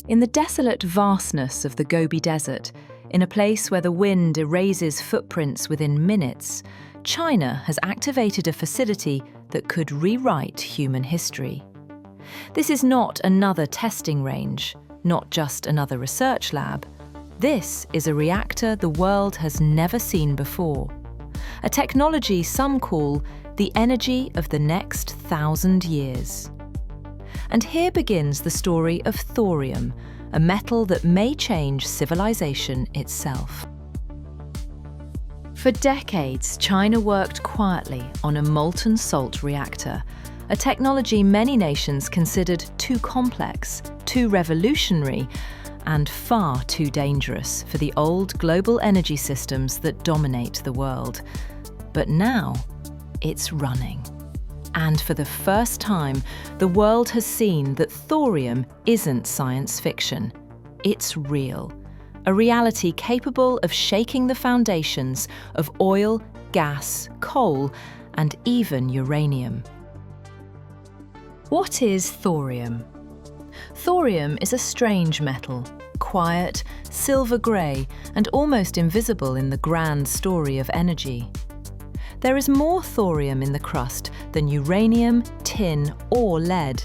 In the desolate vastness of the Gobi Desert, in a place where the wind erases footprints within minutes, China has activated a facility that could rewrite human history. This is not another testing range, not just another research lab. This is a reactor the world has never seen before. A technology some call the energy of the next 1,000 years. And here begins the story of thorium, a metal that may change civilization itself. For decades, China worked quietly on a molten salt reactor, a technology many nations considered too complex, too revolutionary, and far too dangerous for the old global energy systems that dominate the world. But now, it's running. And for the first time, the world has seen that thorium isn't science fiction. It's real. A reality capable of shaking the foundations of oil, gas, coal, and even uranium. What is thorium? Thorium is a strange metal, quiet, silver grey, and almost invisible in the grand story of energy. There is more thorium in the crust than uranium, tin, or lead.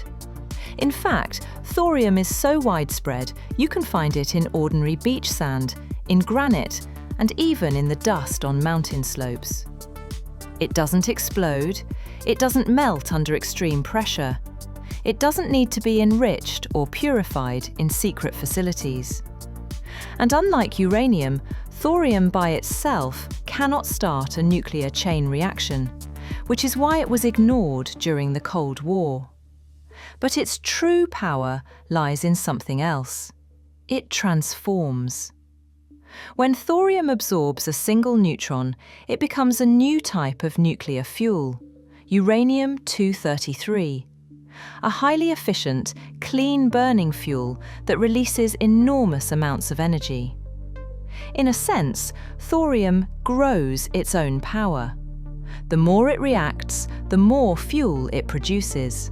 In fact, thorium is so widespread you can find it in ordinary beach sand, in granite, and even in the dust on mountain slopes. It doesn't explode, it doesn't melt under extreme pressure. It doesn't need to be enriched or purified in secret facilities. And unlike uranium, thorium by itself cannot start a nuclear chain reaction, which is why it was ignored during the Cold War. But its true power lies in something else. It transforms. When thorium absorbs a single neutron, it becomes a new type of nuclear fuel, uranium-233, a highly efficient, clean-burning fuel that releases enormous amounts of energy. In a sense, thorium grows its own power. The more it reacts, the more fuel it produces.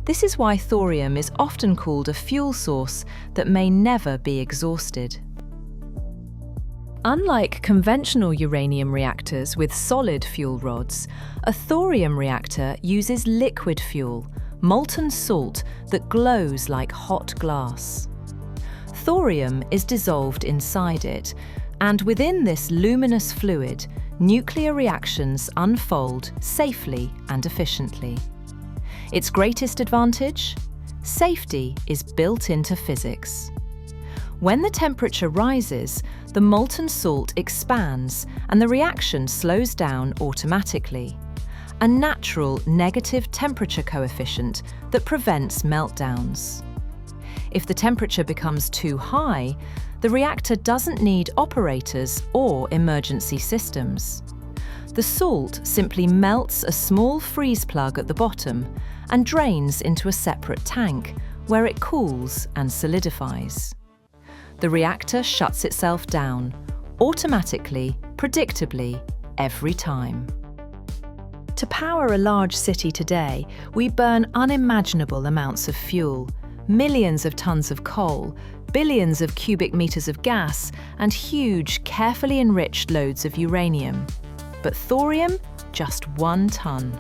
This is why thorium is often called a fuel source that may never be exhausted. Unlike conventional uranium reactors with solid fuel rods, a thorium reactor uses liquid fuel, molten salt that glows like hot glass. Thorium is dissolved inside it, and within this luminous fluid, nuclear reactions unfold safely and efficiently. Its greatest advantage? Safety is built into physics. When the temperature rises, the molten salt expands and the reaction slows down automatically, a natural negative temperature coefficient that prevents meltdowns. If the temperature becomes too high, the reactor doesn't need operators or emergency systems. The salt simply melts a small freeze plug at the bottom and drains into a separate tank, where it cools and solidifies. The reactor shuts itself down, automatically, predictably, every time. To power a large city today, we burn unimaginable amounts of fuel, millions of tons of coal, billions of cubic meters of gas, and huge, carefully enriched loads of uranium. But thorium, just 1 ton.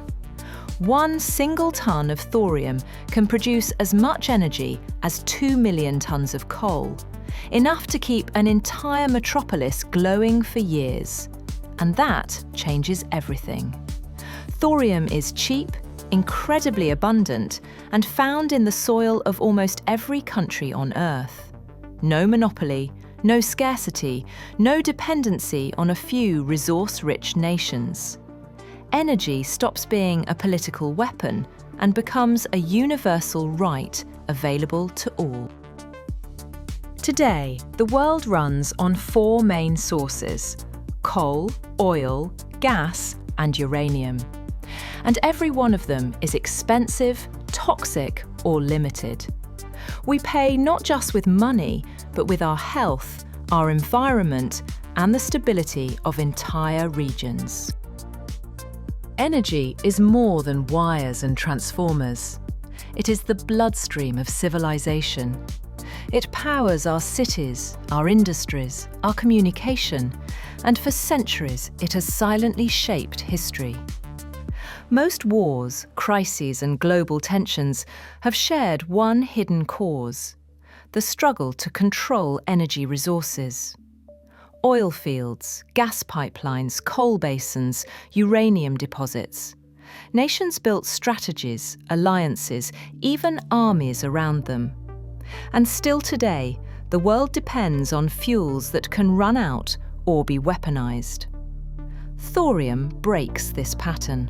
1 single ton of thorium can produce as much energy as 2 million tons of coal, enough to keep an entire metropolis glowing for years. And that changes everything. Thorium is cheap, incredibly abundant, and found in the soil of almost every country on Earth. No monopoly, no scarcity, no dependency on a few resource-rich nations. Energy stops being a political weapon and becomes a universal right available to all. Today, the world runs on 4 main sources: coal, oil, gas, and uranium. And every one of them is expensive, toxic, or limited. We pay not just with money, but with our health, our environment, and the stability of entire regions. Energy is more than wires and transformers. It is the bloodstream of civilization. It powers our cities, our industries, our communication, and for centuries it has silently shaped history. Most wars, crises, and global tensions have shared one hidden cause: the struggle to control energy resources. Oil fields, gas pipelines, coal basins, uranium deposits. Nations built strategies, alliances, even armies around them. And still today, the world depends on fuels that can run out or be weaponized. Thorium breaks this pattern.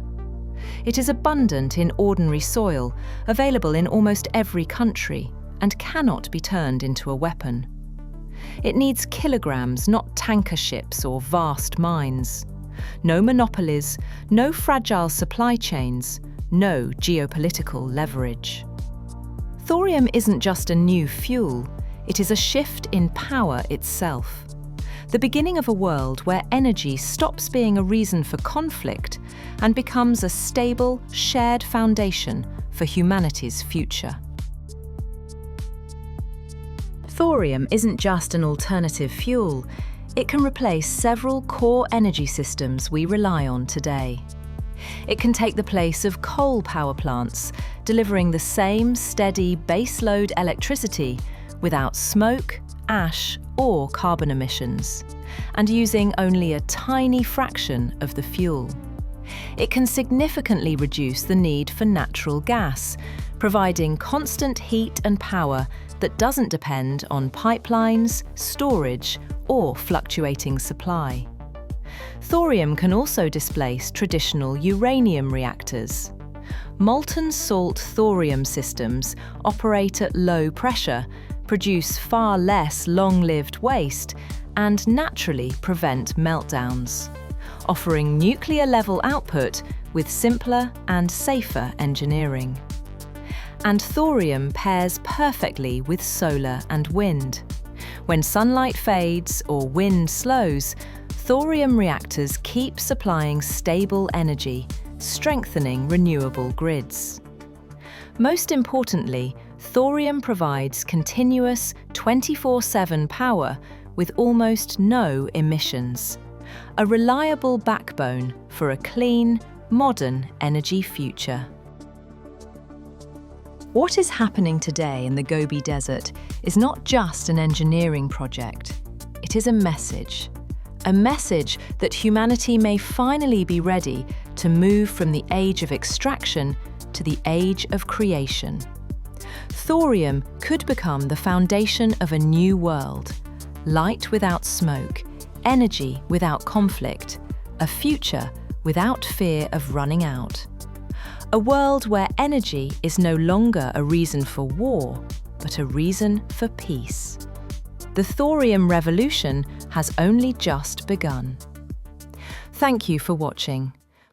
It is abundant in ordinary soil, available in almost every country, and cannot be turned into a weapon. It needs kilograms, not tanker ships or vast mines. No monopolies, no fragile supply chains, no geopolitical leverage. Thorium isn't just a new fuel, it is a shift in power itself. The beginning of a world where energy stops being a reason for conflict and becomes a stable, shared foundation for humanity's future. Thorium isn't just an alternative fuel, it can replace several core energy systems we rely on today. It can take the place of coal power plants, delivering the same steady baseload electricity without smoke, ash, or carbon emissions, and using only a tiny fraction of the fuel. It can significantly reduce the need for natural gas, providing constant heat and power that doesn't depend on pipelines, storage, or fluctuating supply. Thorium can also displace traditional uranium reactors. Molten salt thorium systems operate at low pressure, produce far less long-lived waste, and naturally prevent meltdowns, offering nuclear-level output with simpler and safer engineering. And thorium pairs perfectly with solar and wind. When sunlight fades or wind slows, thorium reactors keep supplying stable energy, strengthening renewable grids. Most importantly, thorium provides continuous 24/7 power with almost no emissions, a reliable backbone for a clean, modern energy future. What is happening today in the Gobi Desert is not just an engineering project. It is a message that humanity may finally be ready to move from the age of extraction to the age of creation. Thorium could become the foundation of a new world, light without smoke, energy without conflict, a future without fear of running out. A world where energy is no longer a reason for war, but a reason for peace. The thorium revolution has only just begun. Thank you for watching.